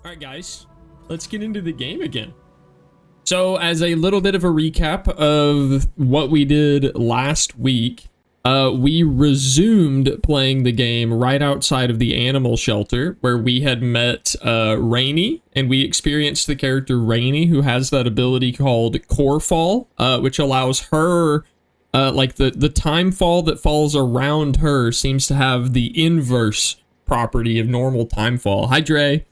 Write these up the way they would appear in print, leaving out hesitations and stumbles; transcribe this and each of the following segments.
All right, guys, let's get into the game again. So, as a little bit of a recap of what we did last week, we resumed playing the game right outside of the animal shelter where we had met Rainy, and we experienced the character Rainy, who has that ability called Core Fall, which allows her, like the time fall that falls around her seems to have the inverse property of normal time fall. Hi, Dre.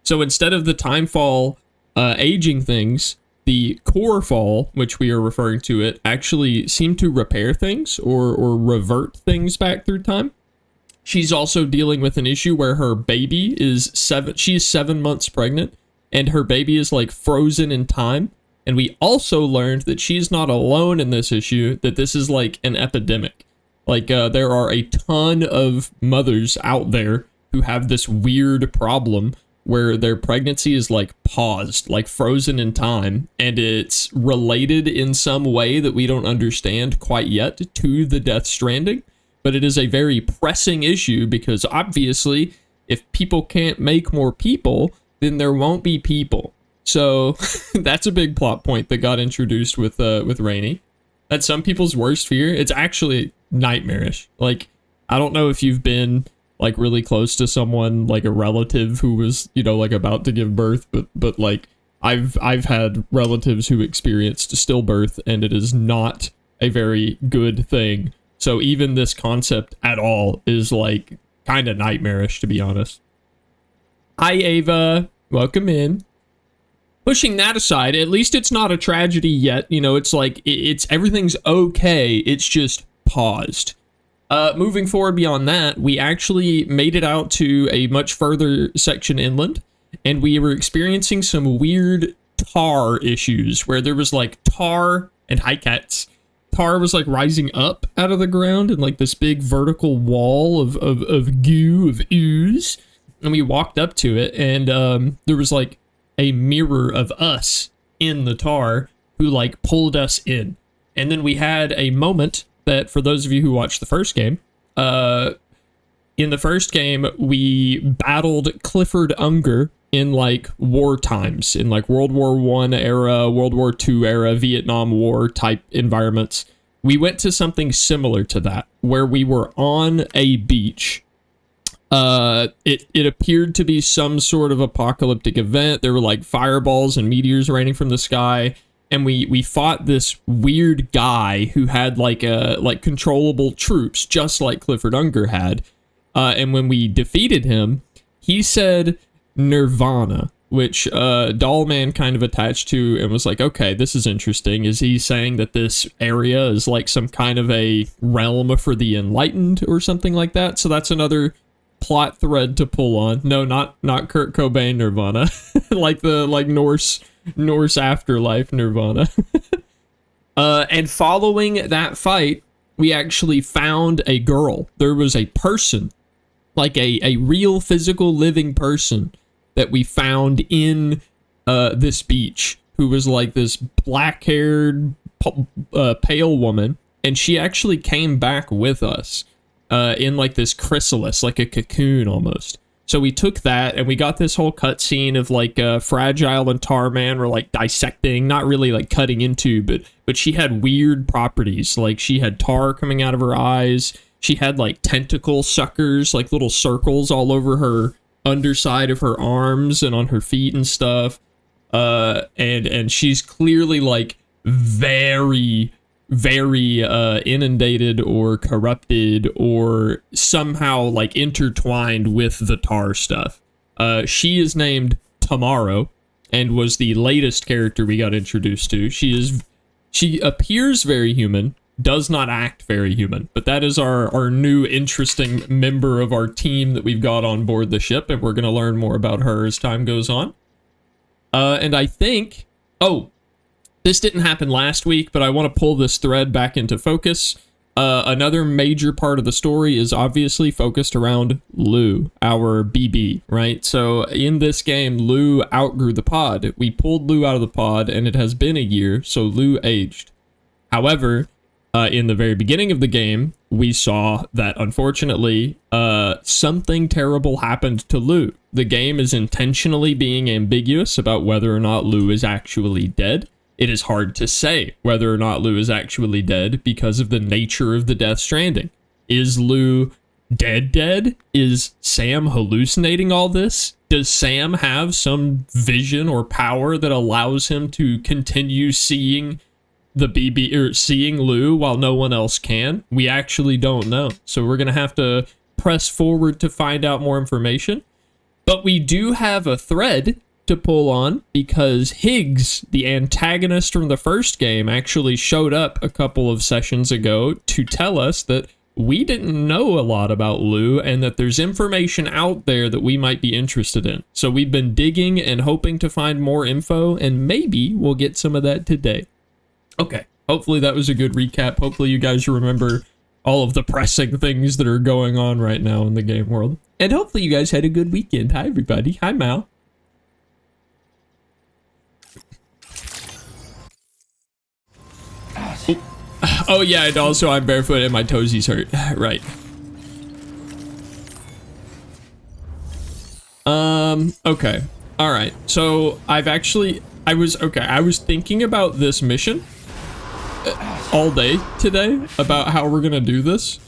So instead of the time fall aging things, the core fall, which we are referring to it, actually seemed to repair things or revert things back through time. She's also dealing with an issue where her baby is she's 7 months pregnant, and her baby is like frozen in time. And we also learned that she's not alone in this issue, that this is like an epidemic. Like there are a ton of mothers out there who have this weird problem where their pregnancy is like paused, like frozen in time, and it's related in some way that we don't understand quite yet to the Death Stranding. But it is a very pressing issue because obviously if people can't make more people, then there won't be people. So that's a big plot point that got introduced with Rainy. That's some people's worst fear. It's actually nightmarish. Like, I don't know if you've been like really close to someone, like a relative who was, you know, like about to give birth, but like I've had relatives who experienced stillbirth, and it is not a very good thing. So even this concept at all is like kind of nightmarish, to be honest. Hi, Ava. Welcome in. Pushing that aside, at least it's not a tragedy yet. You know, it's like it's everything's okay. It's just paused. Moving forward beyond that, we actually made it out to a much further section inland, and we were experiencing some weird tar issues where there was like tar and hi cats. Tar was like rising up out of the ground in like this big vertical wall of goo, of ooze, and we walked up to it, and there was like a mirror of us in the tar who like pulled us in. And then we had a moment that, for those of you who watched the first game, in the first game, we battled Clifford Unger in like war times, in like World War I era, World War II era, Vietnam War type environments. We went to something similar to that, where we were on a beach. It appeared to be some sort of apocalyptic event. There were like fireballs and meteors raining from the sky. And we fought this weird guy who had like controllable troops, just like Clifford Unger had. And when we defeated him, he said Nirvana, which Dollman kind of attached to and was like, okay, this is interesting. Is he saying that this area is like some kind of a realm for the enlightened or something like that? So that's another plot thread to pull on. No, not Kurt Cobain Nirvana, like Norse afterlife Nirvana. And following that fight, we actually found a girl. There was a person, like a real physical living person that we found in this beach, who was like this black-haired pale woman, and she actually came back with us in like this chrysalis, like a cocoon almost. So we took that, and we got this whole cutscene of like Fragile and Tarman were like dissecting, not really like cutting into, but she had weird properties. Like she had tar coming out of her eyes. She had like tentacle suckers, like little circles all over her underside of her arms and on her feet and stuff. And she's clearly like very inundated or corrupted or somehow like intertwined with the tar stuff. She is named Tomorrow and was the latest character we got introduced to. She appears very human, does not act very human, but that is our new interesting member of our team that we've got on board the ship, and we're going to learn more about her as time goes on. And I think, this didn't happen last week, but I want to pull this thread back into focus. Another major part of the story is obviously focused around Lou, our BB, right? So in this game, Lou outgrew the pod. We pulled Lou out of the pod, and it has been a year, so Lou aged. However, in the very beginning of the game, we saw that unfortunately, something terrible happened to Lou. The game is intentionally being ambiguous about whether or not Lou is actually dead. It is hard to say whether or not Lou is actually dead because of the nature of the Death Stranding. Is Lou dead? Is Sam hallucinating all this? Does Sam have some vision or power that allows him to continue seeing the BB or seeing Lou while no one else can? We actually don't know. So we're going to have to press forward to find out more information. But we do have a thread to pull on because Higgs, the antagonist from the first game, actually showed up a couple of sessions ago to tell us that we didn't know a lot about Lou and that there's information out there that we might be interested in. So we've been digging and hoping to find more info, and maybe we'll get some of that today. Okay, hopefully that was a good recap. Hopefully you guys remember all of the pressing things that are going on right now in the game world. And hopefully you guys had a good weekend. Hi, everybody. Hi, Mal. Oh, yeah, and also I'm barefoot and my toesies hurt. Right. Okay. All right. So I was thinking about this mission all day today about how we're gonna do this.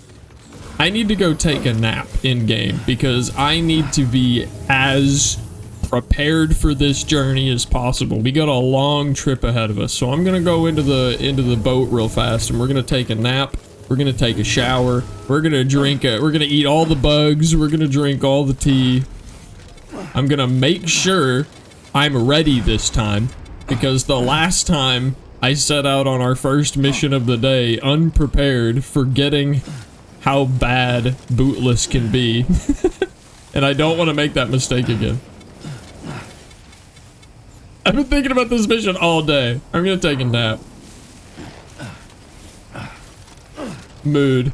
I need to go take a nap in game because I need to be as prepared for this journey as possible. We got a long trip ahead of us, so I'm gonna go into the boat real fast and we're gonna take a nap. We're gonna take a shower. We're gonna we're gonna eat all the bugs. We're gonna drink all the tea. I'm gonna make sure I'm ready this time because the last time I set out on our first mission of the day unprepared, forgetting how bad Bootless can be. And I don't want to make that mistake again. I've been thinking about this mission all day. I'm gonna take a nap. Mood.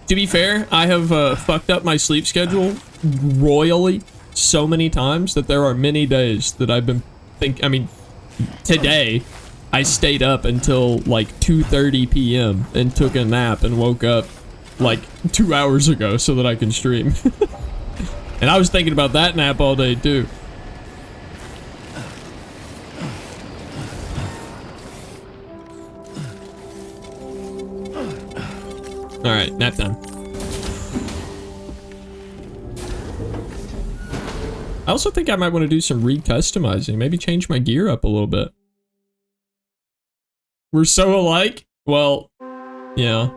To be fair, I have fucked up my sleep schedule royally so many times that there are many days that I've been today I stayed up until like 2:30 p.m. and took a nap and woke up like 2 hours ago so that I can stream. And I was thinking about that nap all day too. Alright, nap time. I also think I might want to do some re-customizing. Maybe change my gear up a little bit. We're so alike? Well, yeah.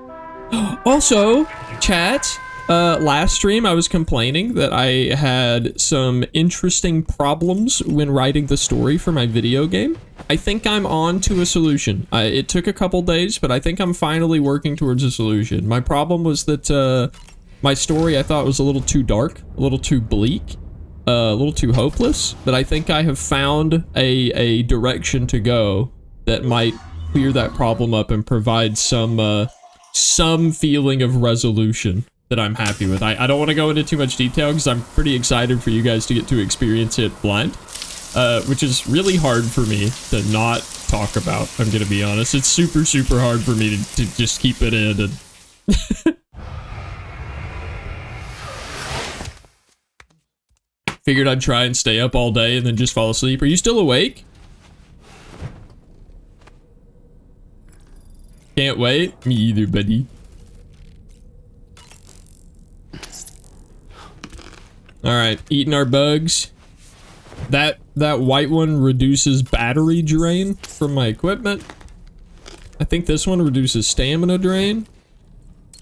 Also, chat, last stream I was complaining that I had some interesting problems when writing the story for my video game. I think I'm on to a solution. It took a couple days, but I think I'm finally working towards a solution. My problem was that my story I thought was a little too dark, a little too bleak, a little too hopeless, but I think I have found a direction to go that might clear that problem up and provide some feeling of resolution that I'm happy with. I don't want to go into too much detail because I'm pretty excited for you guys to get to experience it blind, which is really hard for me to not talk about, I'm gonna be honest. It's super, super hard for me to just keep it in and... Figured I'd try and stay up all day and then just fall asleep. Are you still awake? Can't wait. Me either, buddy. Alright, eating our bugs. That white one reduces battery drain from my equipment. I think this one reduces stamina drain.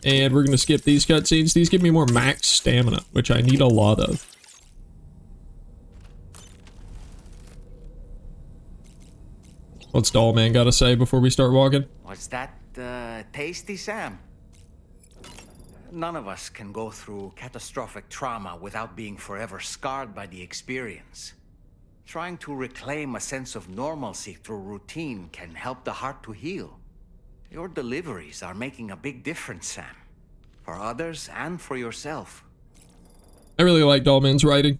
And we're gonna skip these cutscenes. These give me more max stamina, which I need a lot of. What's Doll Man gotta say before we start walking? Was that tasty, Sam? None of us can go through catastrophic trauma without being forever scarred by the experience. Trying to reclaim a sense of normalcy through routine can help the heart to heal. Your deliveries are making a big difference, Sam. For others and for yourself. I really like Dollman's writing.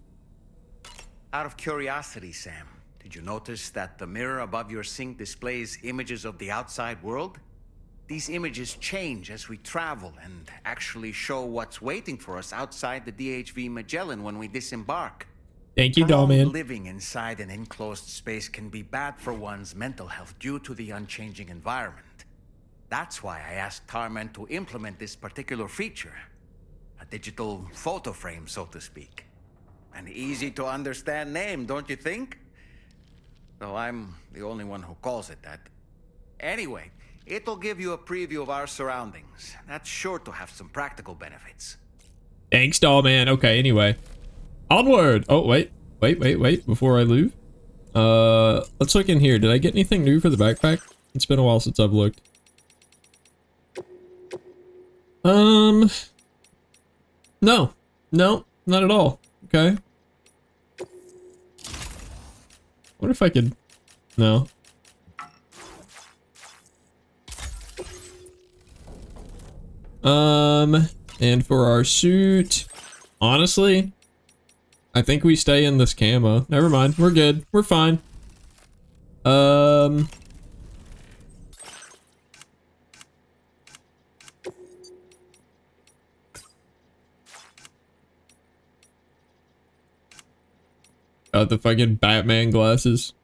Out of curiosity, Sam, did you notice that the mirror above your sink displays images of the outside world? These images change as we travel and actually show what's waiting for us outside the DHV Magellan when we disembark. Thank you, Dollman. Living inside an enclosed space can be bad for one's mental health due to the unchanging environment. That's why I asked Tarman to implement this particular feature. A digital photo frame, so to speak. An easy to understand name, don't you think? Though I'm the only one who calls it that. Anyway, it'll give you a preview of our surroundings. That's sure to have some practical benefits. Thanks, Dollman. Okay, anyway. Onward! Oh, wait. Before I leave. Let's look in here. Did I get anything new for the backpack? It's been a while since I've looked. No. No, not at all. Okay. What if I could... No. And for our suit, honestly, I think we stay in this camo. Never mind, we're good. We're fine. Got the fucking Batman glasses.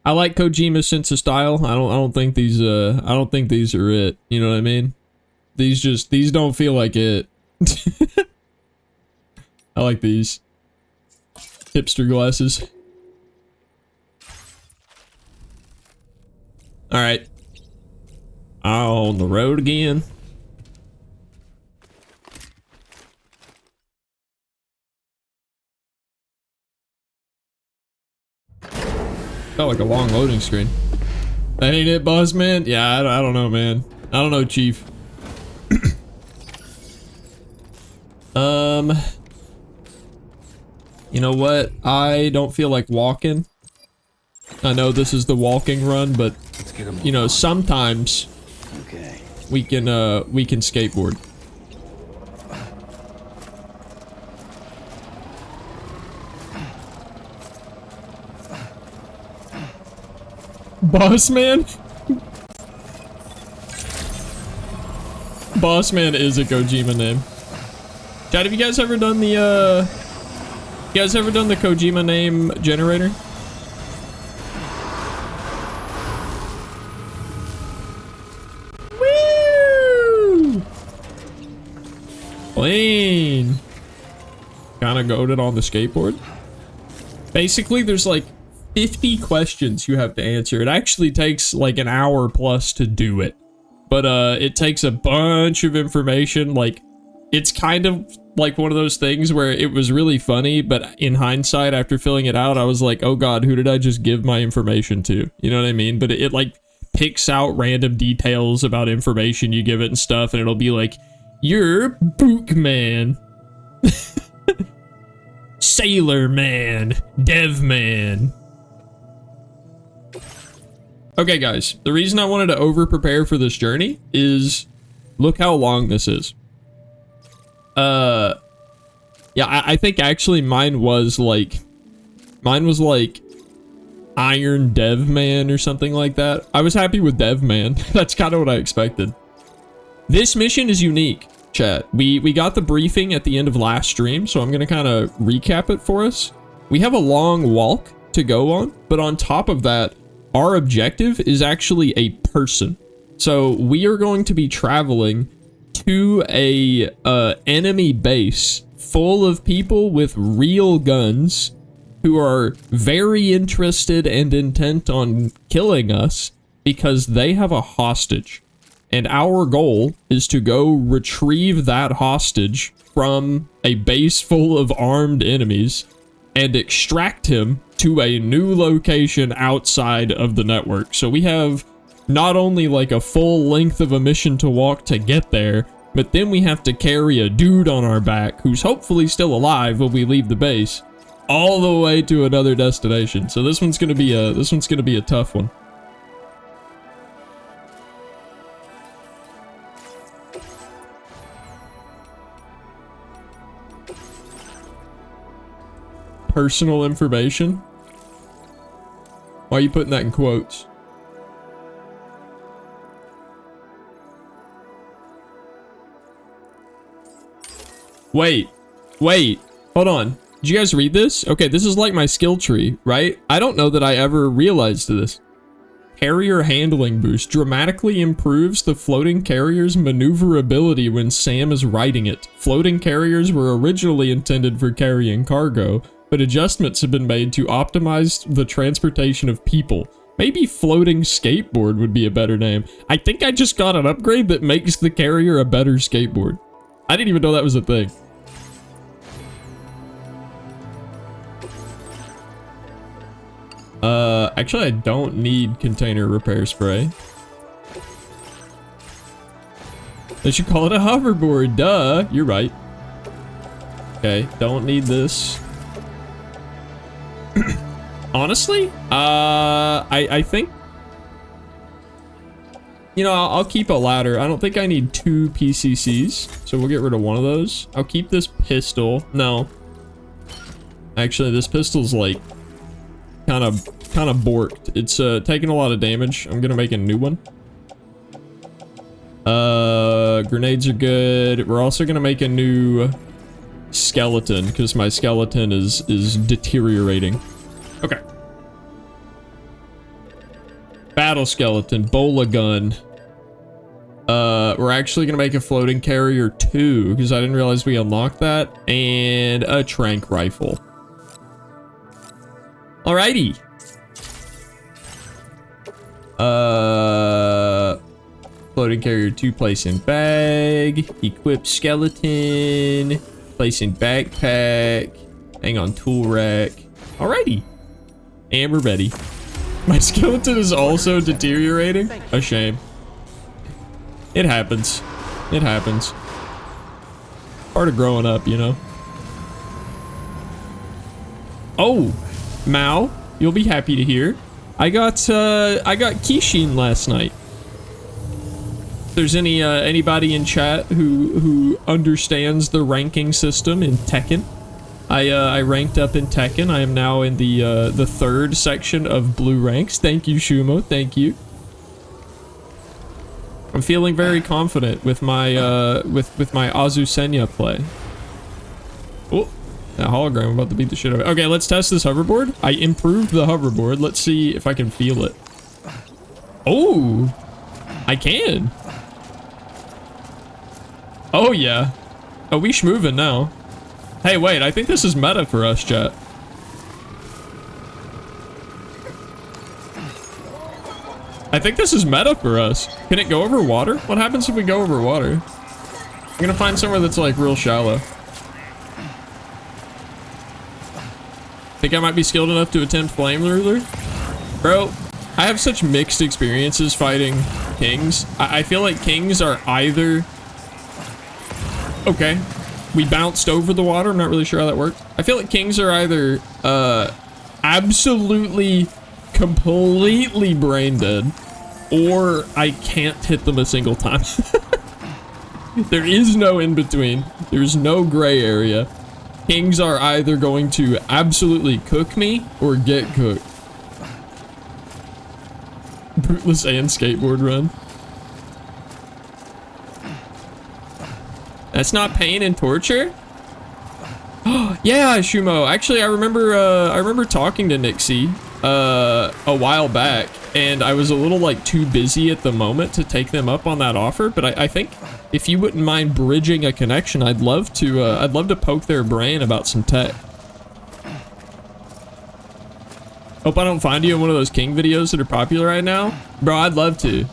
I like Kojima's sense of style. I don't think these are it. You know what I mean? These don't feel like it. I like these hipster glasses. All right, on the road again. Felt like a long loading screen. That ain't it, boss man? Yeah, I don't know, man. I don't know, chief. You know what? I don't feel like walking. I know this is the walking run, but you know, sometimes we can skateboard. Boss man? Boss man is a Kojima name. Chad, have you guys ever done the Kojima name generator? Woo! Clean. Kinda goated on the skateboard. Basically, there's like 50 questions you have to answer. It actually takes like an hour plus to do it. But it takes a bunch of information. Like, it's kind of like one of those things where it was really funny, but in hindsight, after filling it out, I was like, oh god, who did I just give my information to? You know what I mean? But it like picks out random details about information you give it and stuff, and it'll be like, you're Bookman, Sailor Man, Dev Man. Okay, guys, the reason I wanted to over-prepare for this journey is, look how long this is. Yeah, I think actually mine was like Iron Dev Man or something like that. I was happy with Dev Man. That's kind of what I expected. This mission is unique, chat. We got the briefing at the end of last stream, so I'm gonna kind of recap it for us. We have a long walk to go on, but on top of that, our objective is actually a person. So we are going to be traveling to a enemy base full of people with real guns who are very interested and intent on killing us because they have a hostage. And our goal is to go retrieve that hostage from a base full of armed enemies and extract him to a new location outside of the network. So we have not only like a full length of a mission to walk to get there, but then we have to carry a dude on our back who's hopefully still alive when we leave the base all the way to another destination. So this one's gonna be a tough one. Personal information? Why are you putting that in quotes? Wait. Hold on. Did you guys read this? Okay, this is like my skill tree, right? I don't know that I ever realized this. Carrier handling boost dramatically improves the floating carrier's maneuverability when Sam is riding it. Floating carriers were originally intended for carrying cargo, but adjustments have been made to optimize the transportation of people. Maybe floating skateboard would be a better name. I think I just got an upgrade that makes the carrier a better skateboard. I didn't even know that was a thing. Actually, I don't need container repair spray. They should call it a hoverboard, duh. You're right. Okay, don't need this. Honestly, I think, you know, I'll keep a ladder. I don't think I need 2 PCCs, so we'll get rid of one of those. I'll keep this pistol. No. Actually, this pistol's like kind of borked. It's taking a lot of damage. I'm gonna make a new one. Grenades are good. We're also gonna make a new skeleton because my skeleton is deteriorating. Okay. Battle skeleton, bola gun. We're actually gonna make a floating carrier 2 because I didn't realize we unlocked that, and a tranq rifle. Alrighty. Floating carrier 2, place in bag. Equip skeleton. Place in backpack. Hang on, tool rack. Alrighty. And we're ready. My skeleton is also deteriorating. A shame. It happens. It happens. Part of growing up, you know. Oh, Mao, you'll be happy to hear. I got Kishin last night. If there's anybody in chat who understands the ranking system in Tekken, I ranked up in Tekken. I am now in the 3rd section of blue ranks. Thank you, Shumo. Thank you. I'm feeling very confident with my with my Azusenya play. Oh, that hologram about to beat the shit out of it. Okay, let's test this hoverboard. I improved the hoverboard. Let's see if I can feel it. Oh, I can. Oh yeah. Oh, we schmoving now. Hey, wait, I think this is meta for us, chat. I think this is meta for us. Can it go over water? What happens if we go over water? I'm gonna find somewhere that's like real shallow. Think I might be skilled enough to attempt flame ruler? Bro, I have such mixed experiences fighting kings. I feel like kings are either... Okay. We bounced over the water. I'm not really sure how that worked. I feel like kings are either absolutely, completely brain dead, or I can't hit them a single time. There is no in between. There's no gray area. Kings are either going to absolutely cook me or get cooked. Bootless and skateboard run. That's not pain and torture? Yeah, Shumo. Actually, I remember talking to Nixie a while back, and I was a little like too busy at the moment to take them up on that offer, but I think if you wouldn't mind bridging a connection, I'd love to poke their brain about some tech. Hope I don't find you in one of those King videos that are popular right now. Bro, I'd love to.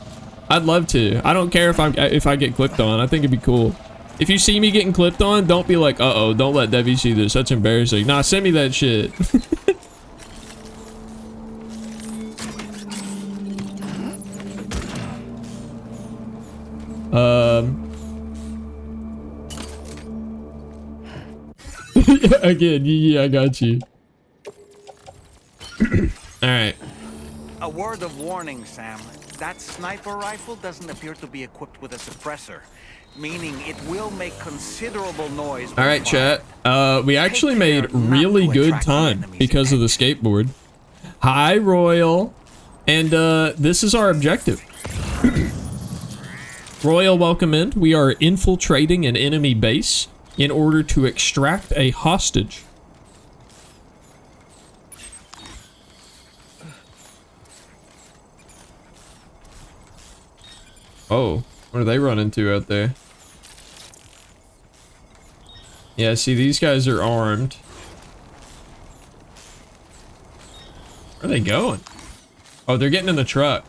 I'd love to. I don't care if I get clicked on. I think it'd be cool. If you see me getting clipped on, don't be like, uh-oh, don't let Debbie see this. That's embarrassing. Nah, send me that shit. Again, yeah, I got you. Alright. A word of warning, Sam. That sniper rifle doesn't appear to be equipped with a suppressor, meaning it will make considerable noise. All right, chat. We actually made really good time because of the skateboard. Hi, Royal. And this is our objective. Royal, welcome in. We are infiltrating an enemy base. in order to extract a hostage. Oh, what are they running to out there? Yeah, see, these guys are armed. Where are they going? Oh, they're getting in the truck.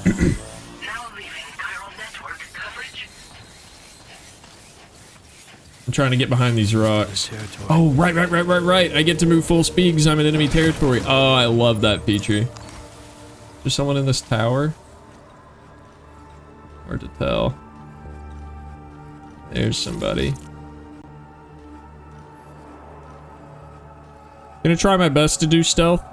Now leaving chiral network coverage. I'm trying to get behind these rocks. Oh, right. I get to move full speed because I'm in enemy territory. Oh, I love that feature. There's someone in this tower. Hard to tell. There's somebody. Gonna try my best to do stealth.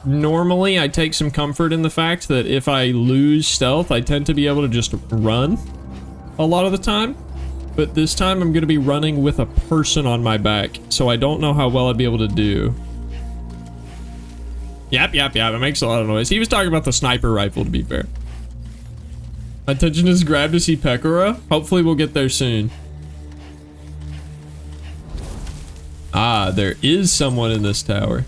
Normally I take some comfort in the fact that if I lose stealth, I tend to be able to just run a lot of the time. But this time I'm gonna be running with a person on my back, so I don't know how well I'd be able to do. Yap. It makes a lot of noise. He was talking about the sniper rifle, to be fair. My attention is grabbed to see Pekora. Hopefully we'll get there soon. Ah, there is someone in this tower.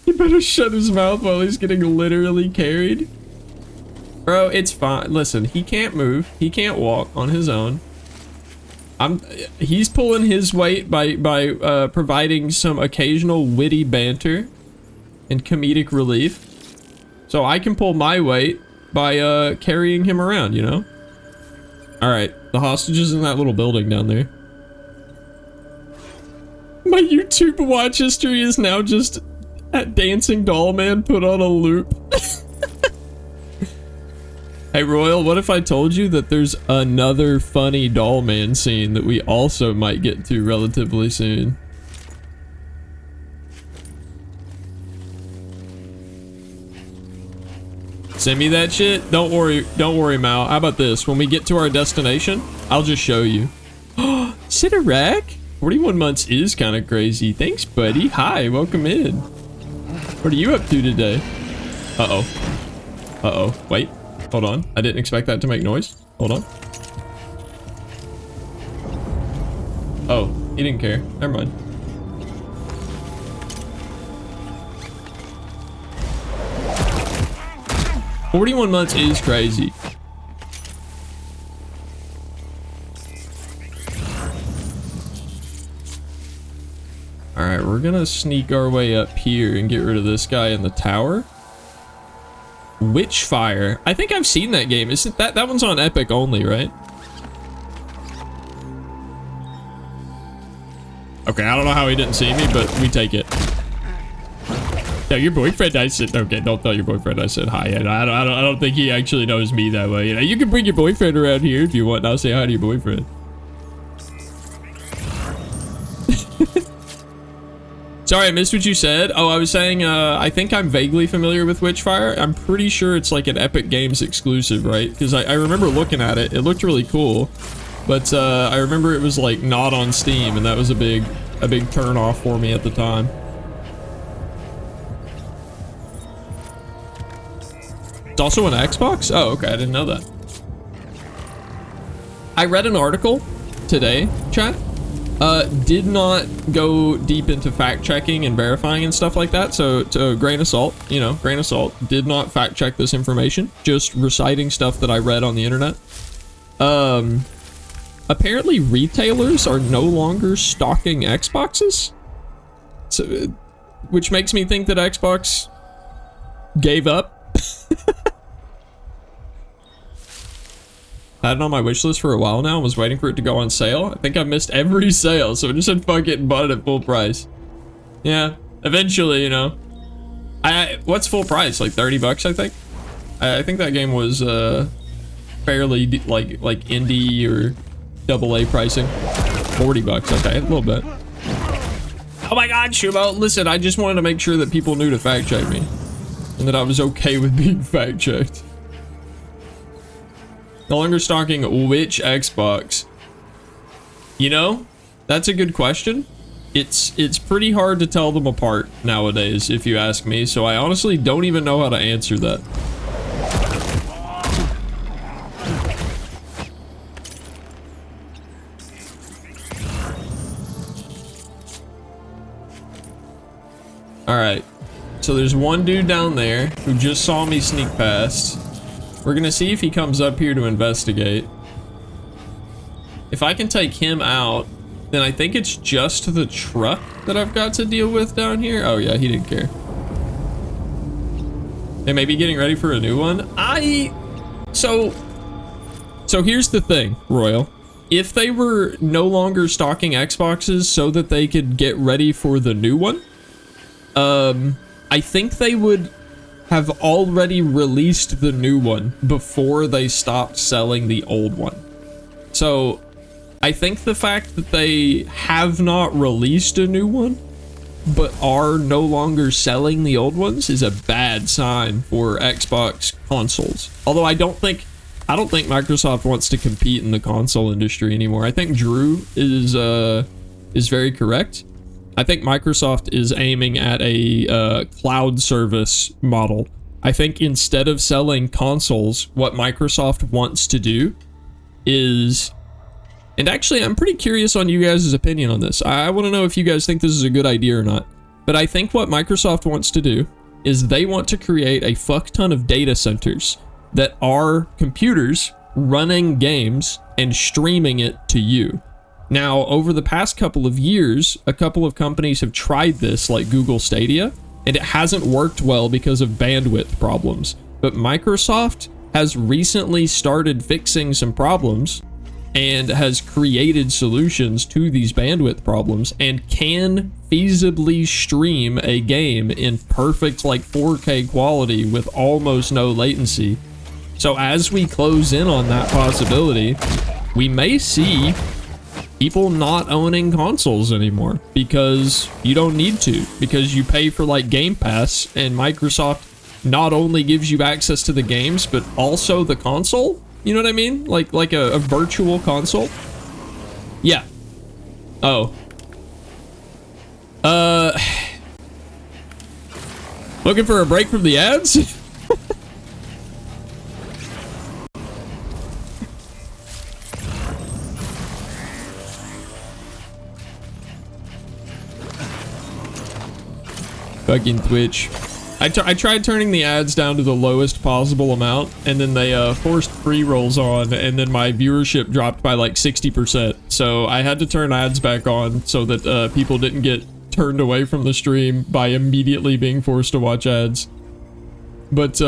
He better shut his mouth while he's getting literally carried. Bro, it's fine. Listen, he can't move. He can't walk on his own. He's pulling his weight by providing some occasional witty banter and comedic relief. So I can pull my weight by carrying him around, you know? Alright, the hostage is in that little building down there. My YouTube watch history is now just at Dancing Doll Man put on a loop. Hey Royal, what if I told you that there's another funny Doll Man scene that we also might get to relatively soon? Send me that shit? Don't worry, Mal. How about this? When we get to our destination, I'll just show you. Oh, Siderac? 41 months is kind of crazy. Thanks, buddy. Hi, welcome in. What are you up to today? Uh-oh. Wait. Hold on. I didn't expect that to make noise. Hold on. Oh, he didn't care. Never mind. "41 months is crazy." Alright, we're gonna sneak our way up here and get rid of this guy in the tower. Witchfire. I think I've seen that game. Isn't that one's on Epic only, right? Okay, I don't know how he didn't see me, but we take it. Tell your boyfriend I said. Okay, don't tell your boyfriend I said hi. And I don't think he actually knows me that way. You know, you can bring your boyfriend around here if you want. And I'll say hi to your boyfriend. Sorry, I missed what you said. Oh, I was saying, I think I'm vaguely familiar with Witchfire. I'm pretty sure it's like an Epic Games exclusive, right? Because I remember looking at it. It looked really cool. But I remember it was like not on Steam, and that was a big turn off for me at the time. It's also an Xbox? Oh, okay, I didn't know that. I read an article today, chat. Did not go deep into fact checking and verifying and stuff like that, so grain of salt, you know, grain of salt. Did not fact check this information, just reciting stuff that I read on the internet. Apparently retailers are no longer stocking Xboxes, so, which makes me think that Xbox gave up. I had it on my wish list for a while now and was waiting for it to go on sale. I think I missed every sale, so I just said fuck it and bought it at full price. Yeah, eventually, you know. What's full price? Like 30 bucks, I think? I think that game was fairly like indie or AA pricing. 40 bucks, okay, a little bit. Oh my god, Shumo, listen, I just wanted to make sure that people knew to fact check me. And that I was okay with being fact checked. No longer stocking which Xbox? You know, that's a good question. It's pretty hard to tell them apart nowadays, if you ask me, so I honestly don't even know how to answer that. Alright, so there's one dude down there who just saw me sneak past. We're gonna see if he comes up here to investigate. If I can take him out, then I think it's just the truck that I've got to deal with down here. Oh yeah, he didn't care. They may be getting ready for a new one. So here's the thing, Royal. If they were no longer stocking Xboxes so that they could get ready for the new one, I think they would have already released the new one before they stopped selling the old one. So I think the fact that they have not released a new one but are no longer selling the old ones is a bad sign for Xbox consoles. Although I don't think Microsoft wants to compete in the console industry anymore. I think Drew is very correct. I think Microsoft is aiming at a cloud service model. I think instead of selling consoles, what Microsoft wants to do is... And actually, I'm pretty curious on you guys' opinion on this. I want to know if you guys think this is a good idea or not. But I think what Microsoft wants to do is they want to create a fuck ton of data centers that are computers running games and streaming it to you. Now, over the past couple of years, a couple of companies have tried this, like Google Stadia, and it hasn't worked well because of bandwidth problems. But Microsoft has recently started fixing some problems and has created solutions to these bandwidth problems and can feasibly stream a game in perfect, like, 4K quality with almost no latency. So as we close in on that possibility, we may see people not owning consoles anymore because you don't need to, because you pay for like Game Pass, and Microsoft not only gives you access to the games but also the console. You know what I mean? Like a virtual console. Yeah. Oh. Looking for a break from the ads? Fucking Twitch. I tried turning the ads down to the lowest possible amount, and then they forced pre-rolls on, and then my viewership dropped by like 60%. So I had to turn ads back on so that people didn't get turned away from the stream by immediately being forced to watch ads. But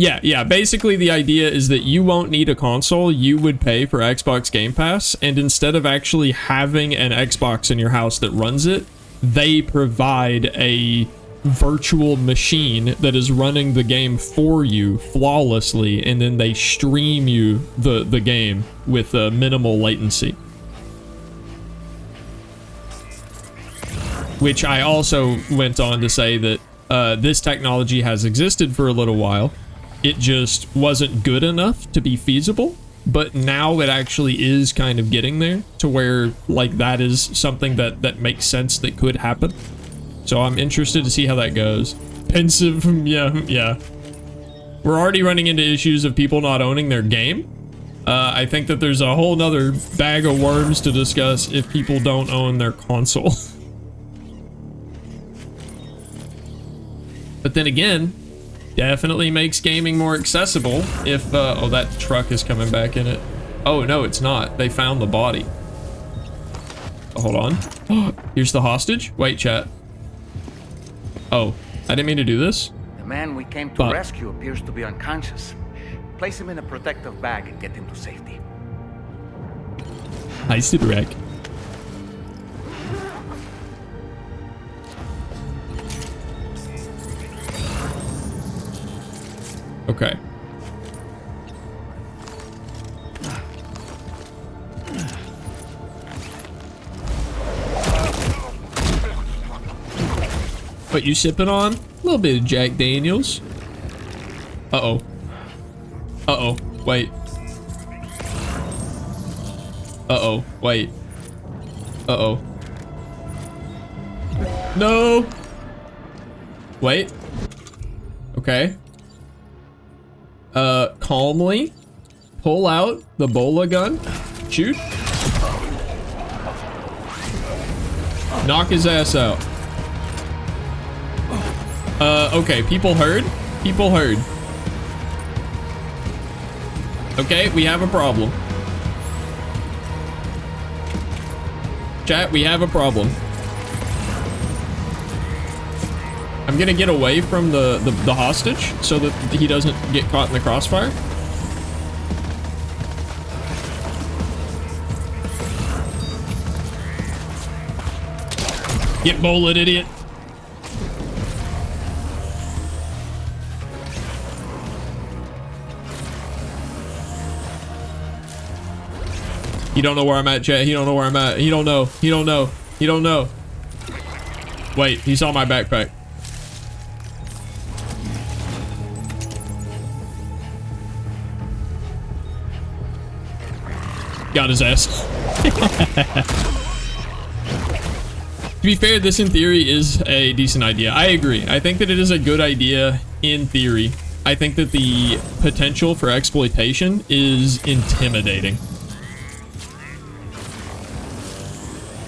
yeah, basically the idea is that you won't need a console. You would pay for Xbox Game Pass, and instead of actually having an Xbox in your house that runs it, they provide a virtual machine that is running the game for you flawlessly, and then they stream you the game with minimal latency. Which I also went on to say that this technology has existed for a little while. It just wasn't good enough to be feasible, but now it actually is kind of getting there to where, like, that is something that makes sense that could happen. So I'm interested to see how that goes. Pensive, yeah. We're already running into issues of people not owning their game. I think that there's a whole nother bag of worms to discuss if people don't own their console. But then again, definitely makes gaming more accessible if, oh, that truck is coming back in it. Oh, no, it's not. They found the body. Oh, hold on. Here's the hostage. Wait, chat. Oh, I didn't mean to do this. The man we came to rescue appears to be unconscious. Place him in a protective bag and get him to safety. Heisted wreck. Okay. What you sipping on? A little bit of Jack Daniels. Uh-oh. Uh-oh, wait. Uh-oh, wait. Uh-oh. No! Wait. Okay. Calmly pull out the bola gun. Shoot. Knock his ass out. Okay, people heard. People heard. Okay, we have a problem. Chat, we have a problem. I'm gonna get away from the hostage so that he doesn't get caught in the crossfire. Get bowled, idiot. He don't know where I'm at, chat. He don't know where I'm at. He don't know. He don't know. He don't know. Wait, he saw my backpack. Got his ass. To be fair, this in theory is a decent idea. I agree. I think that it is a good idea in theory. I think that the potential for exploitation is intimidating.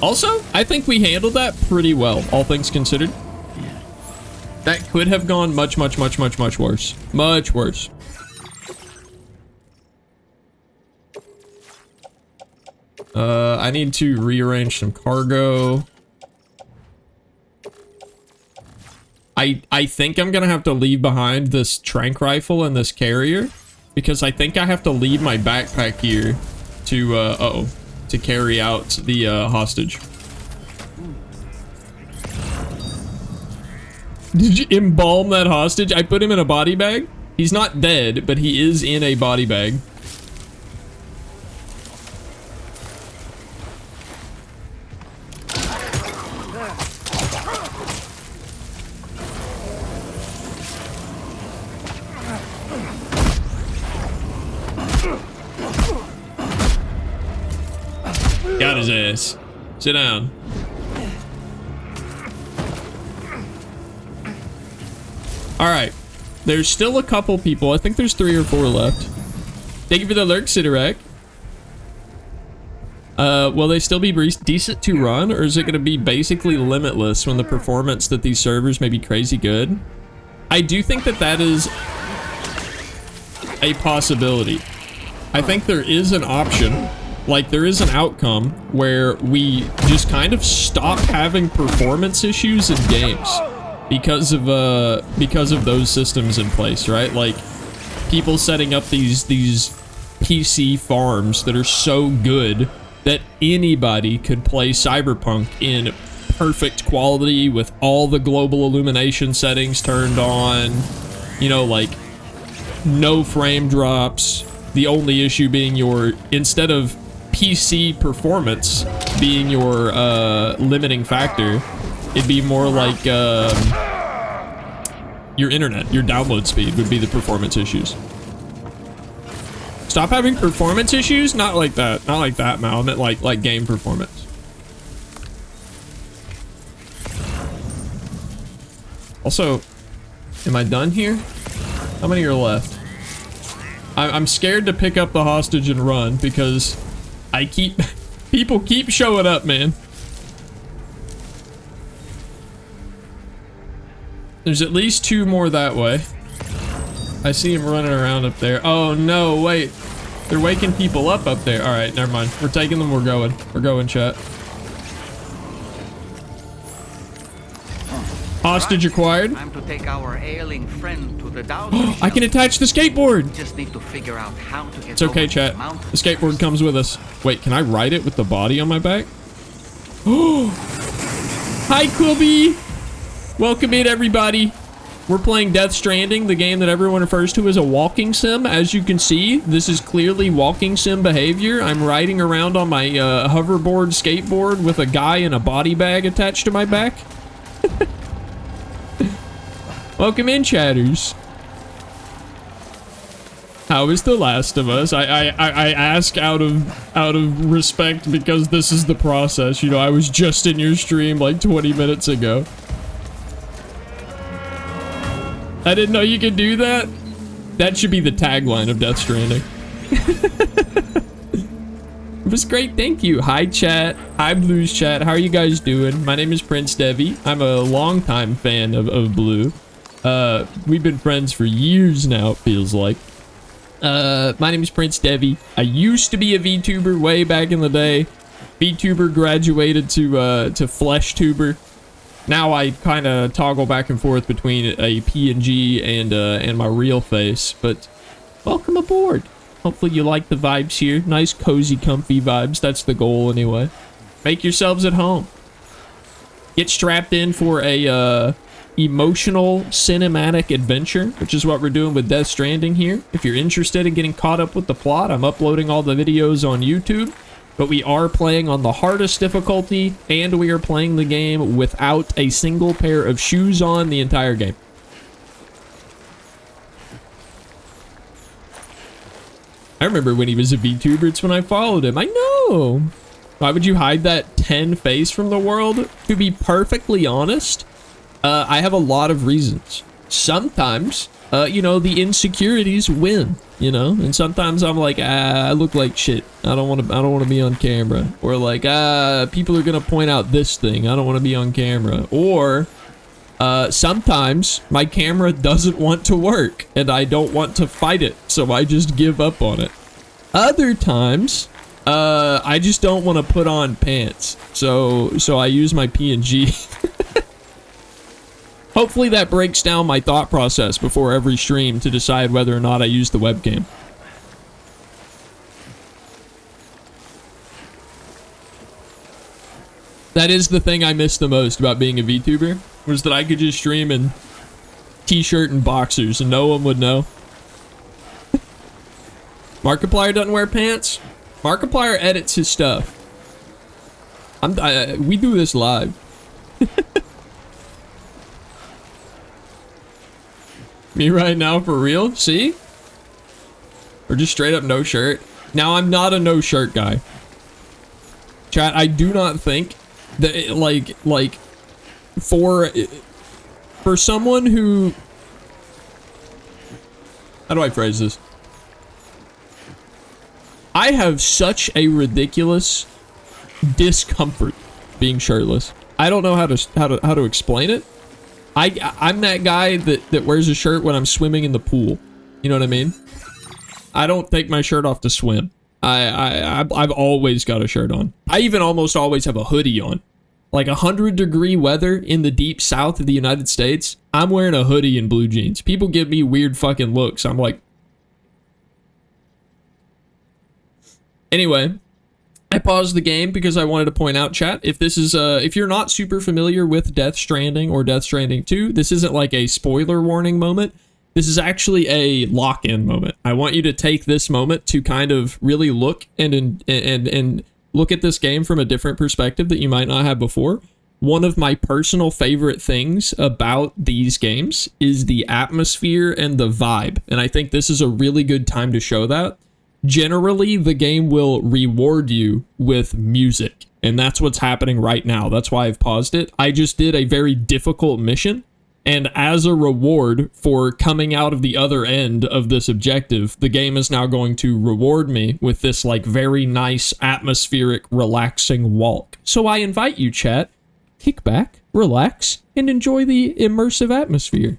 Also, I think we handled that pretty well, all things considered. That could have gone much, much, much, much, much worse. Much worse. I need to rearrange some cargo. I think I'm gonna have to leave behind this tranq rifle and this carrier because I think I have to leave my backpack here to to carry out the hostage. Did you embalm that hostage? I put him in a body bag. He's not dead, but he is in a body bag. Got his ass. Sit down. Alright. There's still a couple people. I think there's 3 or 4 left. Thank you for the lurk, Sidorak. Will they still be decent to run, or is it going to be basically limitless when the performance that these servers may be crazy good? I do think that that is a possibility. I think there is an option. Like, there is an outcome where we just kind of stop having performance issues in games because of those systems in place, right? Like, people setting up these PC farms that are so good that anybody could play Cyberpunk in perfect quality with all the global illumination settings turned on, you know, like no frame drops. The only issue being your, instead of PC performance being your limiting factor, it'd be more like your internet, your download speed would be the performance issues. Stop having performance issues? Not like that. Not like that, Mal. I meant like game performance. Also, am I done here? How many are left? I'm scared to pick up the hostage and run because people keep showing up, man. There's at least 2 more that way. I see him running around up there. Oh no, wait. They're waking people up there. All right, never mind. We're taking them, we're going. We're going, chat. Hostage acquired. Time to take our ailing friend to the down. I can attach the skateboard. Just need to figure out how to get It's okay, chat. The skateboard comes with us. Wait, can I ride it with the body on my back? Oh, hi, Quilby. Welcome in, everybody. We're playing Death Stranding, the game that everyone refers to as a walking sim. As you can see, this is clearly walking sim behavior. I'm riding around on my hoverboard skateboard with a guy in a body bag attached to my back. Welcome in, chatters. How is The Last of Us? I ask out of respect because this is the process. You know, I was just in your stream like 20 minutes ago. I didn't know you could do that. That should be the tagline of Death Stranding. It was great, thank you. Hi chat, hi Blues chat, how are you guys doing? My name is Prince Devi. I'm a longtime fan of Blue. We've been friends for years now, it feels like. My name is Prince Devi. I used to be a VTuber way back in the day. VTuber graduated to FleshTuber. Now I kind of toggle back and forth between a PNG and my real face, but welcome aboard. Hopefully you like the vibes here. Nice, cozy, comfy vibes. That's the goal anyway. Make yourselves at home. Get strapped in for a emotional cinematic adventure, which is what we're doing with Death Stranding here. If you're interested in getting caught up with the plot, I'm uploading all the videos on YouTube. But we are playing on the hardest difficulty, and we are playing the game without a single pair of shoes on the entire game. I remember when he was a VTuber, it's when I followed him. I know! Why would you hide that 10 face from the world? To be perfectly honest, I have a lot of reasons. Sometimes, you know, the insecurities win, you know? And sometimes I'm like, I look like shit. I don't want to be on camera. Or like, people are gonna point out this thing. I don't want to be on camera. Or sometimes my camera doesn't want to work and I don't want to fight it, so I just give up on it. Other times, I just don't want to put on pants, so I use my PNG. Hopefully that breaks down my thought process before every stream to decide whether or not I use the webcam. That is the thing I miss the most about being a VTuber, was that I could just stream in t-shirt and boxers and no one would know. Markiplier doesn't wear pants? Markiplier edits his stuff. We do this live. Me right now for real? See? Or just straight up no shirt. Now I'm not a no shirt guy. Chat, I do not think that like for someone who, how do I phrase this? I have such a ridiculous discomfort being shirtless. I don't know how to explain it. I'm that guy that wears a shirt when I'm swimming in the pool. You know what I mean? I don't take my shirt off to swim. I've always got a shirt on. I even almost always have a hoodie on. Like 100-degree weather in the deep south of the United States, I'm wearing a hoodie and blue jeans. People give me weird fucking looks. I'm like... Anyway, I paused the game because I wanted to point out, chat, if this is, if you're not super familiar with Death Stranding or Death Stranding 2, this isn't like a spoiler warning moment. This is actually a lock-in moment. I want you to take this moment to kind of really look and look at this game from a different perspective that you might not have before. One of my personal favorite things about these games is the atmosphere and the vibe, and I think this is a really good time to show that. Generally, the game will reward you with music, and that's what's happening right now. That's why I've paused it. I just did a very difficult mission, and as a reward for coming out of the other end of this objective, the game is now going to reward me with this like very nice, atmospheric, relaxing walk. So I invite you, chat, kick back, relax, and enjoy the immersive atmosphere.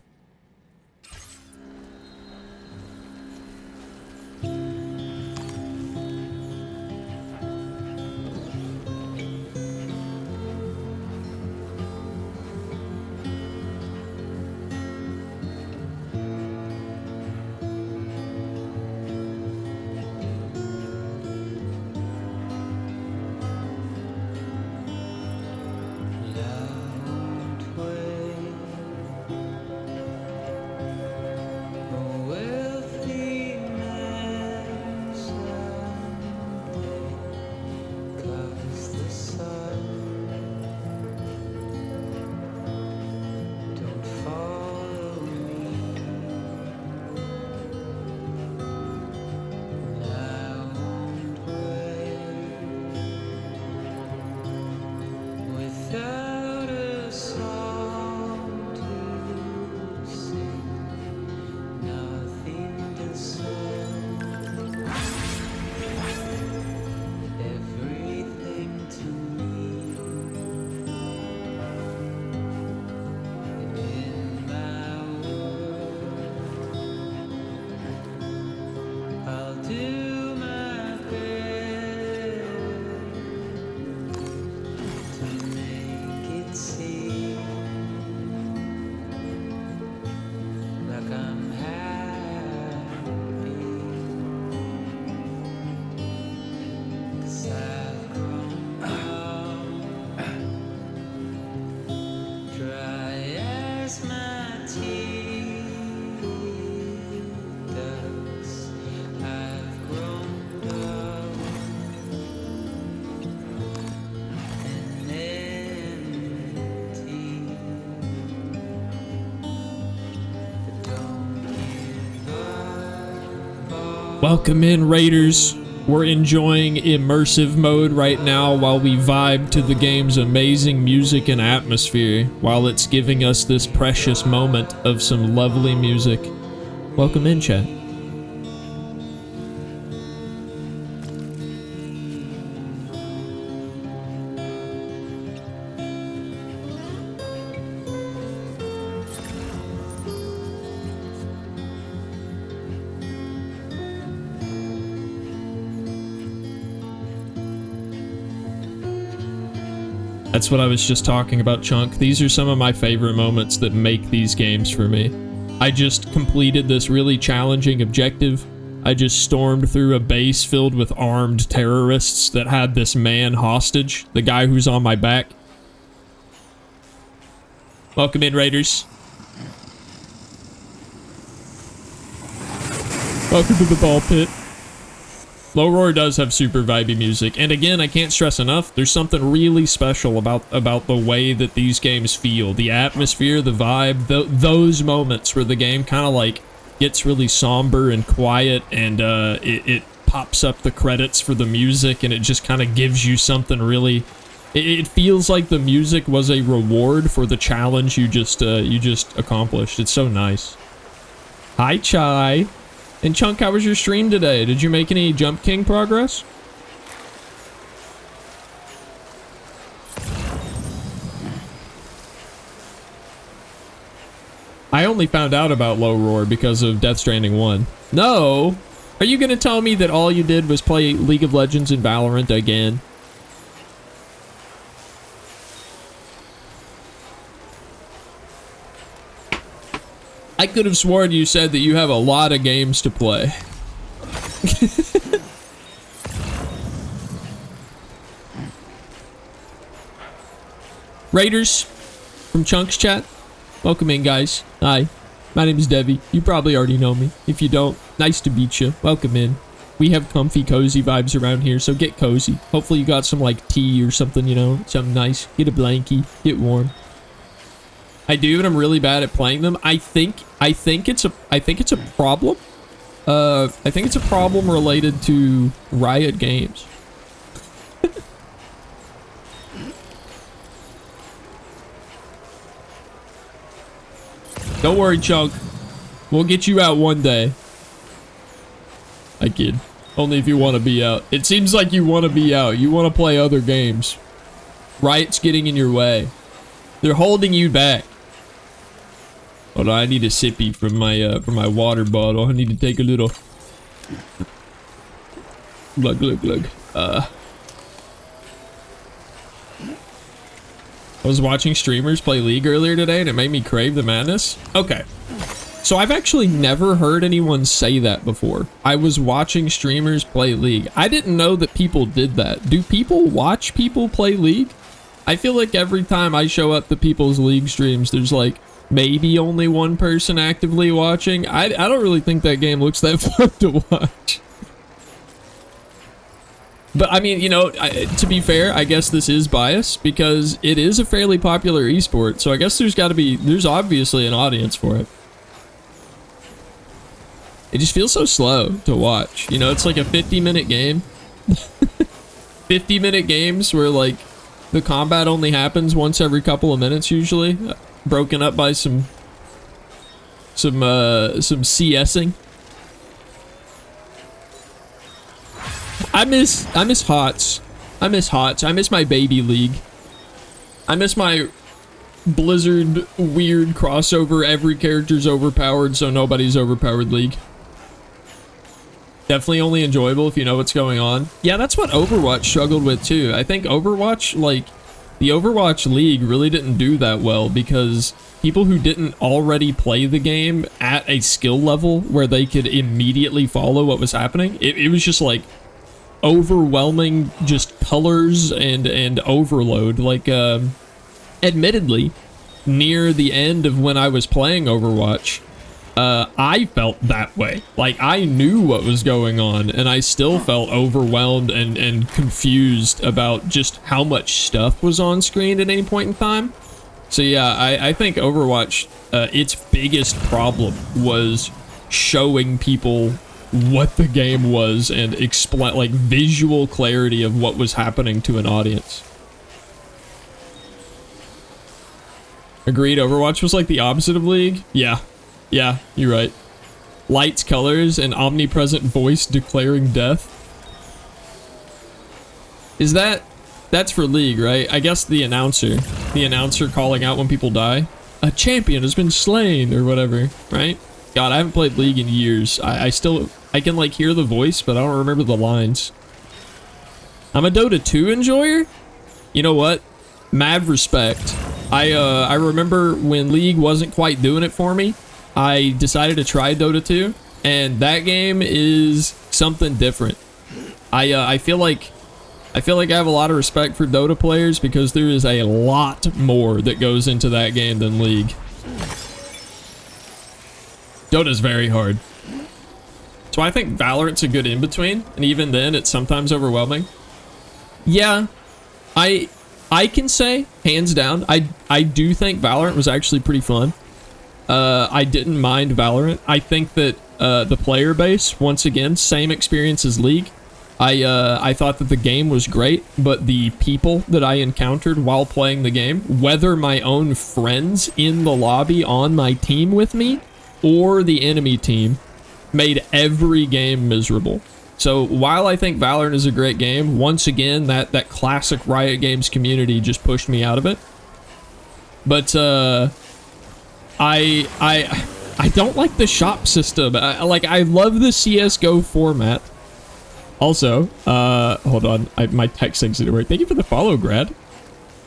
Welcome in, Raiders. We're enjoying immersive mode right now while we vibe to the game's amazing music and atmosphere, while it's giving us this precious moment of some lovely music. Welcome in, chat. That's what I was just talking about, Chunk. These are some of my favorite moments that make these games for me. I just completed this really challenging objective. I just stormed through a base filled with armed terrorists that had this man hostage, the guy who's on my back. Welcome in, Raiders. Welcome to the ball pit. Low Roar does have super vibey music, and again, I can't stress enough, there's something really special about the way that these games feel. The atmosphere, the vibe, those moments where the game kind of like gets really somber and quiet, and it pops up the credits for the music, and it just kind of gives you something really... It feels like the music was a reward for the challenge you just accomplished. It's so nice. Hi, Chai. And Chunk, how was your stream today? Did you make any Jump King progress? I only found out about Low Roar because of Death Stranding 1. No! Are you gonna tell me that all you did was play League of Legends and Valorant again? I could have sworn you said that you have a lot of games to play. Raiders from Chunk's chat. Welcome in, guys. Hi. My name is Devi. You probably already know me. If you don't, nice to meet you. Welcome in. We have comfy, cozy vibes around here, so get cozy. Hopefully you got some, like, tea or something, you know? Something nice. Get a blankie. Get warm. I do, and I'm really bad at playing them. I think it's a problem. I think it's a problem related to Riot Games. Don't worry, Chunk. We'll get you out one day. I kid. Only if you want to be out. It seems like you want to be out. You want to play other games. Riot's getting in your way. They're holding you back. Hold on, I need a sippy from my water bottle. I need to take a little glug glug glug. I was watching streamers play League earlier today and it made me crave the madness. Okay. So I've actually never heard anyone say that before. I was watching streamers play League. I didn't know that people did that. Do people watch people play League? I feel like every time I show up to people's League streams, there's like maybe only one person actively watching. I don't really think that game looks that fun to watch. But I mean, you know, to be fair, I guess this is biased because it is a fairly popular esport. So I guess there's obviously an audience for it. It just feels so slow to watch. You know, it's like a 50-minute game. 50-minute games where like the combat only happens once every couple of minutes usually. Broken up by some CSing. I miss HOTS. I miss HOTS. I miss my baby League. I miss my Blizzard weird crossover. Every character's overpowered, so nobody's overpowered League. Definitely only enjoyable if you know what's going on. Yeah, that's what Overwatch struggled with too. I think Overwatch, like, the Overwatch League really didn't do that well because people who didn't already play the game at a skill level where they could immediately follow what was happening, it was just like overwhelming just colors and overload. Like, admittedly, near the end of when I was playing Overwatch, I felt that way. Like, I knew what was going on, and I still felt overwhelmed and confused about just how much stuff was on screen at any point in time. So yeah, I think Overwatch, its biggest problem was showing people what the game was and explain, like, visual clarity of what was happening to an audience. Agreed, Overwatch was like the opposite of League? Yeah, you're right. Lights, colors, and omnipresent voice declaring death. Is that's for League, right? I guess the announcer calling out when people die. A champion has been slain, or whatever, right? God, I haven't played League in years. I can like hear the voice, but I don't remember the lines. I'm a Dota 2 enjoyer? You know what? Mad respect. I remember when League wasn't quite doing it for me, I decided to try Dota 2, and that game is something different. I feel like I have a lot of respect for Dota players because there is a lot more that goes into that game than League. Dota's very hard. So I think Valorant's a good in-between, and even then, it's sometimes overwhelming. Yeah, I can say, hands down, I do think Valorant was actually pretty fun. I didn't mind Valorant. I think that the player base, once again, same experience as League. I thought that the game was great, but the people that I encountered while playing the game, whether my own friends in the lobby on my team with me, or the enemy team, made every game miserable. So while I think Valorant is a great game, once again, that classic Riot Games community just pushed me out of it. But I don't like the shop system. I love the CS:GO format. Also, hold on, my text thing's didn't work. Thank you for the follow, Grad.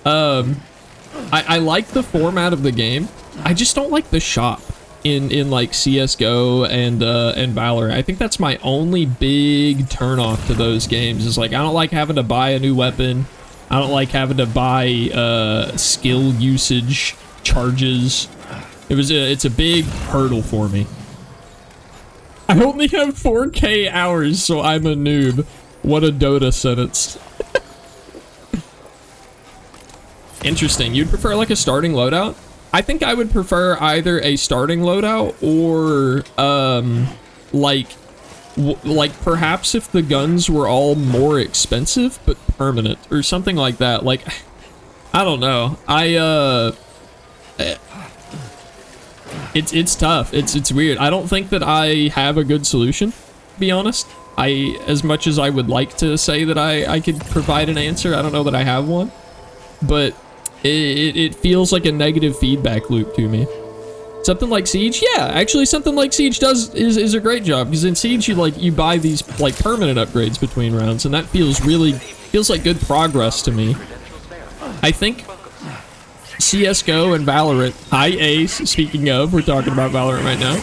I like the format of the game. I just don't like the shop in like CS:GO and Valorant. I think that's my only big turnoff to those games. Is like I don't like having to buy a new weapon. I don't like having to buy skill usage charges. It's a big hurdle for me. I only have 4K hours, so I'm a noob. What a Dota sentence. Interesting. You'd prefer like a starting loadout? I think I would prefer either a starting loadout or like perhaps if the guns were all more expensive but permanent or something like that. Like I don't know. It's tough. It's weird. I don't think that I have a good solution, to be honest. As much as I would like to say that I could provide an answer, I don't know that I have one. But it feels like a negative feedback loop to me. Something like Siege, yeah, actually something like Siege is a great job, because in Siege you buy these like permanent upgrades between rounds, and that feels like good progress to me. I think CS:GO and Valorant, hi Ace, speaking of, we're talking about Valorant right now.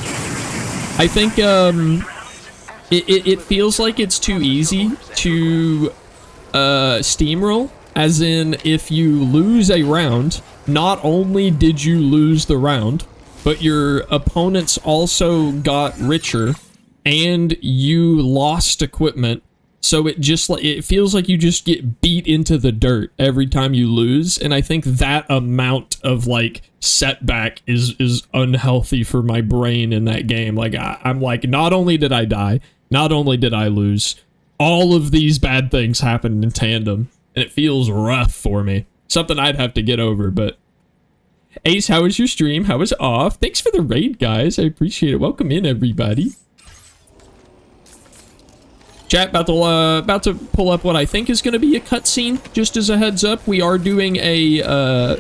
I think it feels like it's too easy to steamroll, as in if you lose a round, not only did you lose the round, but your opponents also got richer and you lost equipment. So it feels like you just get beat into the dirt every time you lose, and I think that amount of like setback is unhealthy for my brain in that game. Like I'm like, not only did I die, not only did I lose, all of these bad things happened in tandem, and it feels rough for me. Something I'd have to get over. But Ace, how was your stream? How was off? Thanks for the raid, guys. I appreciate it. Welcome in, everybody. Chat, about to pull up what I think is going to be a cutscene. Just as a heads up, we are doing a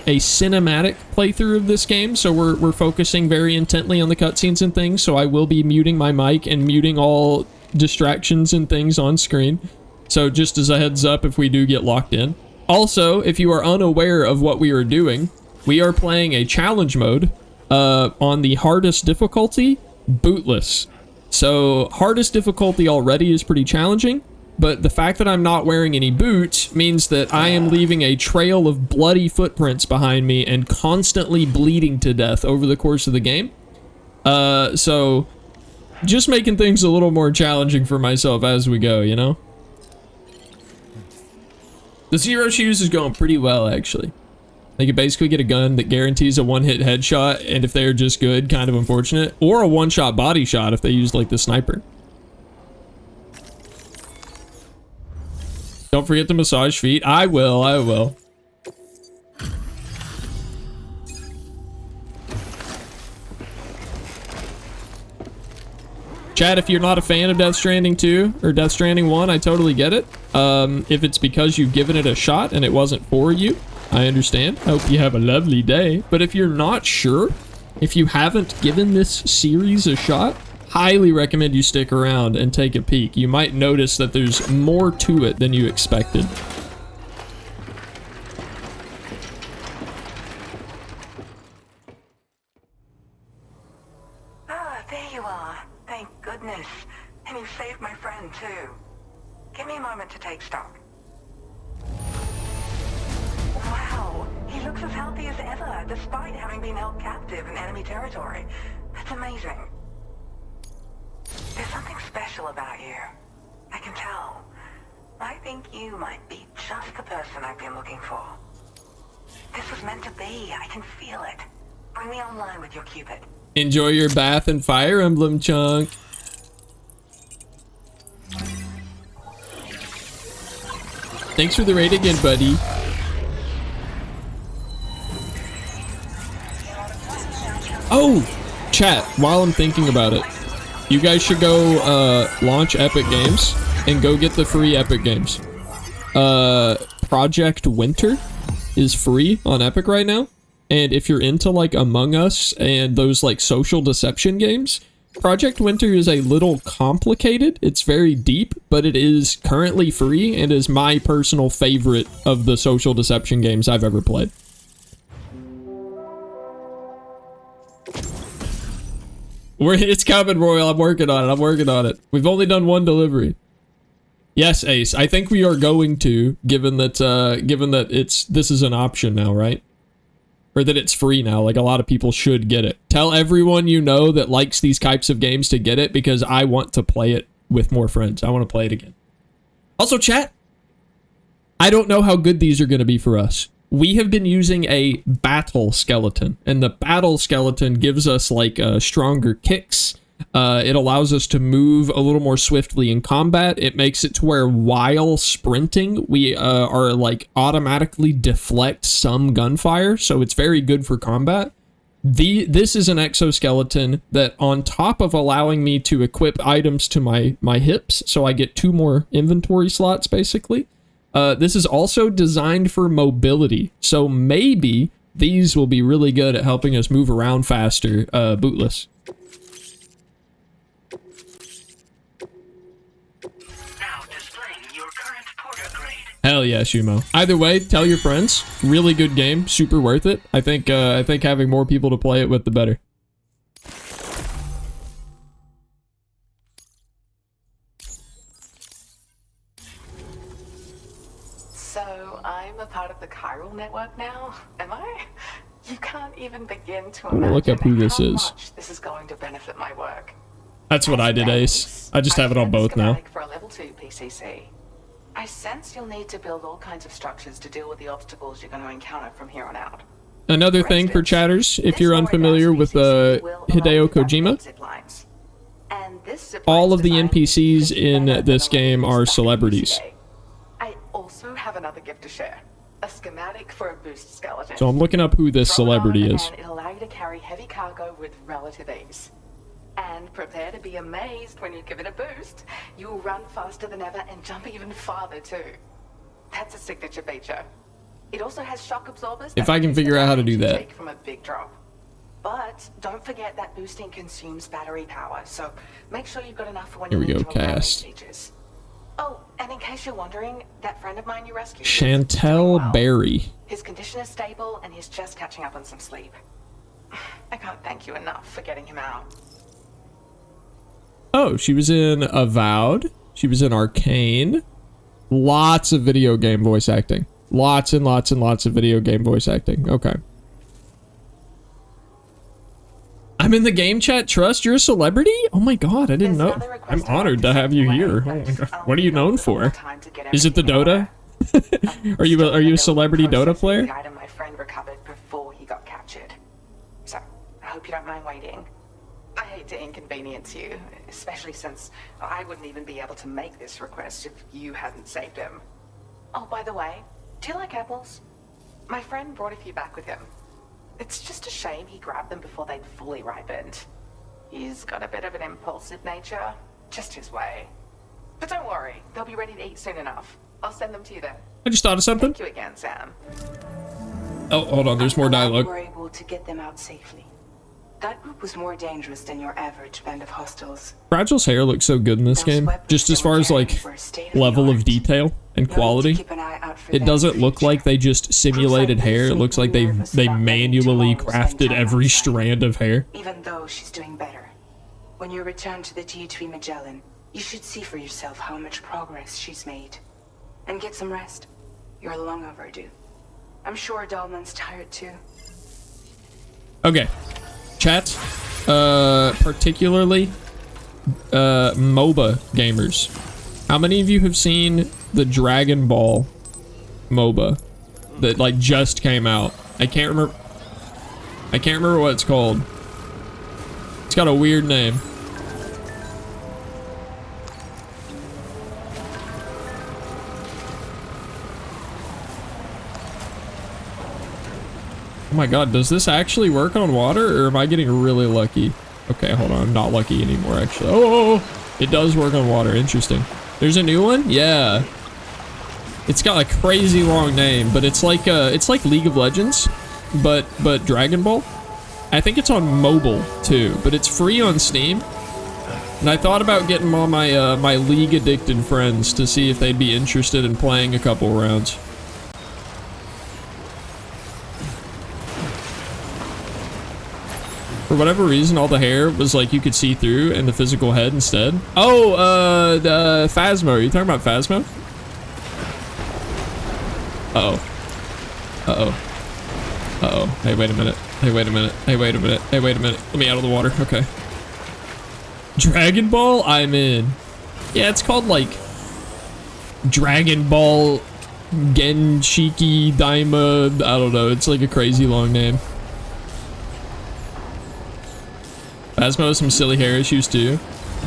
cinematic playthrough of this game, so we're focusing very intently on the cutscenes and things. So I will be muting my mic and muting all distractions and things on screen. So just as a heads up, if we do get locked in. Also, if you are unaware of what we are doing, we are playing a challenge mode on the hardest difficulty, Bootless. So, hardest difficulty already is pretty challenging, but the fact that I'm not wearing any boots means that I am leaving a trail of bloody footprints behind me and constantly bleeding to death over the course of the game. So, just making things a little more challenging for myself as we go, you know? The Zero Shoes is going pretty well, actually. They can basically get a gun that guarantees a one-hit headshot, and if they're just good, kind of unfortunate, or a one-shot body shot if they use, like, the sniper. Don't forget to massage feet. I will. Chat, if you're not a fan of Death Stranding 2 or Death Stranding 1, I totally get it. If it's because you've given it a shot and it wasn't for you, I understand. I hope you have a lovely day. But if you're not sure, if you haven't given this series a shot, highly recommend you stick around and take a peek. You might notice that there's more to it than you expected. Ah, there you are. Thank goodness. And you saved my friend, too. Give me a moment to take stock. Wow, he looks as healthy as ever, despite having been held captive in enemy territory. That's amazing. There's something special about you. I can tell. I think you might be just the person I've been looking for. This was meant to be. I can feel it. Bring me online with your Cupid. Enjoy your bath and Fire Emblem, Chunk. Thanks for the raid again, buddy. Oh, chat, while I'm thinking about it, you guys should go launch Epic Games and go get the free Epic Games. Project Winter is free on Epic right now. And if you're into like Among Us and those like social deception games, Project Winter is a little complicated. It's very deep, but it is currently free and is my personal favorite of the social deception games I've ever played. It's coming, Royal. I'm working on it. We've only done one delivery. Yes, Ace. I think we are going to, given that this is an option now, right? Or that it's free now. Like, a lot of people should get it. Tell everyone you know that likes these types of games to get it, because I want to play it with more friends. I want to play it again. Also, chat, I don't know how good these are going to be for us. We have been using a battle skeleton, and the battle skeleton gives us like stronger kicks. It allows us to move a little more swiftly in combat. It makes it to where while sprinting, we are like automatically deflect some gunfire, so it's very good for combat. This is an exoskeleton that, on top of allowing me to equip items to my hips, so I get 2 more inventory slots basically. This is also designed for mobility, so maybe these will be really good at helping us move around faster, bootless. Now displaying your current porter grade. Hell yeah, Shumo. Either way, tell your friends. Really good game, super worth it. I think having more people to play it with, the better. So, I'm a part of the chiral network now, am I? You can't even begin to I'm gonna look up who this how is. much this is going to benefit my work. That's what I did, Ace. I just have it on both now. For a level 2 PCC. I sense you'll need to build all kinds of structures to deal with the obstacles you're going to encounter from here on out. Another thing for chatters, if you're unfamiliar with Hideo Kojima, all of the NPCs in this game are celebrities. I also have another gift to share. A schematic for a boost skeleton. So I'm looking up who this celebrity is. And it'll allow you to carry heavy cargo with relative ease. And prepare to be amazed when you give it a boost. You'll run faster than ever and jump even farther too. That's a signature feature. It also has shock absorbers. If I can figure out how to do that. From a big drop. But don't forget that boosting consumes battery power, so make sure you've got enough for when Here you we need go, to upgrade cast. features. Oh, and in case you're wondering, that friend of mine you rescued. Chantel Berry. His condition is stable and he's just catching up on some sleep. I can't thank you enough for getting him out. Oh, she was in Avowed. She was in Arcane. Lots of video game voice acting. Lots and lots and lots of video game voice acting. Okay. I'm in the game chat. Trust, you're a celebrity? Oh my god, I didn't know. I'm honored to have you here. Oh my god. What are you known for? Is it the Dota? are you a celebrity Dota player? The item my friend recovered before he got captured. So, I hope you don't mind waiting. I hate to inconvenience you, especially since I wouldn't even be able to make this request if you hadn't saved him. Oh, by the way, do you like apples? My friend brought a few back with him. It's just a shame he grabbed them before they'd fully ripened. He's got a bit of an impulsive nature, just his way. But don't worry, they'll be ready to eat soon enough. I'll send them to you then. I just thought of something. Thank you again, Sam. Oh, hold on, there's more dialogue. We were able to get them out safely. That group was more dangerous than your average band of hostiles. Fragile's hair looks so good in this game, just as far as like level of detail and quality. It doesn't look like they just simulated hair. It looks like they manually crafted every strand of hair. Even though she's doing better. When you return to the T3 Magellan, you should see for yourself how much progress she's made. And get some rest. You're long overdue. I'm sure Dahlman's tired too. Okay. Chat, particularly MOBA gamers. How many of you have seen the Dragon Ball MOBA that like just came out? I can't remember what it's called. It's got a weird name. Oh my god, does this actually work on water, or am I getting really lucky? Okay, hold on, I'm not lucky anymore, actually. Oh, it does work on water, interesting. There's a new one? Yeah. It's got a crazy long name, but it's like League of Legends, but Dragon Ball. I think it's on mobile, too, but it's free on Steam. And I thought about getting all my, my League-addicted friends to see if they'd be interested in playing a couple rounds. For whatever reason, all the hair was like you could see through and the physical head instead. Oh, the Phasmo. Are you talking about Phasmo? Uh-oh. Uh-oh. Uh-oh. Hey, wait a minute. Hey, wait a minute. Hey, wait a minute. Hey, wait a minute. Let me out of the water. Okay. Dragon Ball? I'm in. Yeah, it's called like Dragon Ball Genshiki Daima. I don't know. It's like a crazy long name. Phasmo has some silly hair issues too.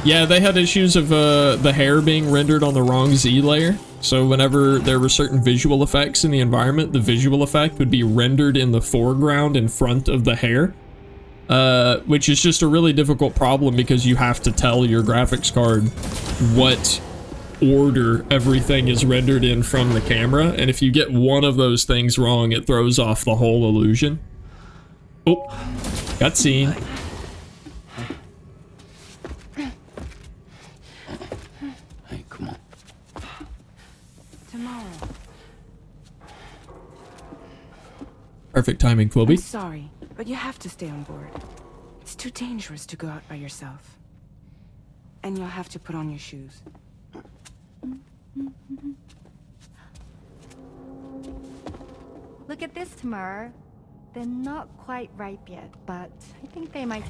Yeah, they had issues of the hair being rendered on the wrong Z layer. So whenever there were certain visual effects in the environment, the visual effect would be rendered in the foreground in front of the hair. Which is just a really difficult problem because you have to tell your graphics card what order everything is rendered in from the camera. And if you get one of those things wrong, it throws off the whole illusion. Oh, cutscene. Perfect timing, Quilby. I'm sorry, but you have to stay on board. It's too dangerous to go out by yourself. And you'll have to put on your shoes. Look at this, Tamara. They're not quite ripe yet, but I think they might...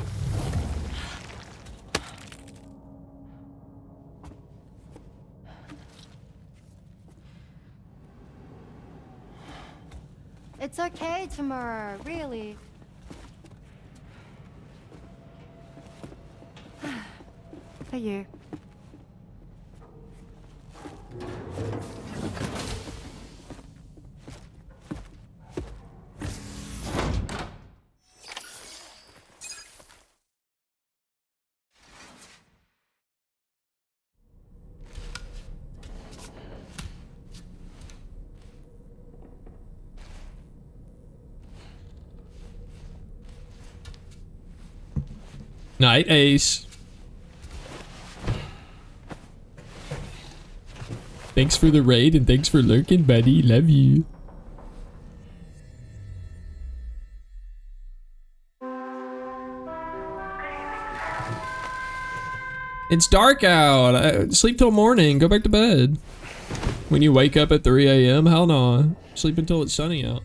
It's okay, Tamara, really. For you. Night, Ace. Thanks for the raid and thanks for lurking, buddy. Love you. It's dark out. Sleep till morning. Go back to bed. When you wake up at 3 a.m., hell no. Sleep until it's sunny out.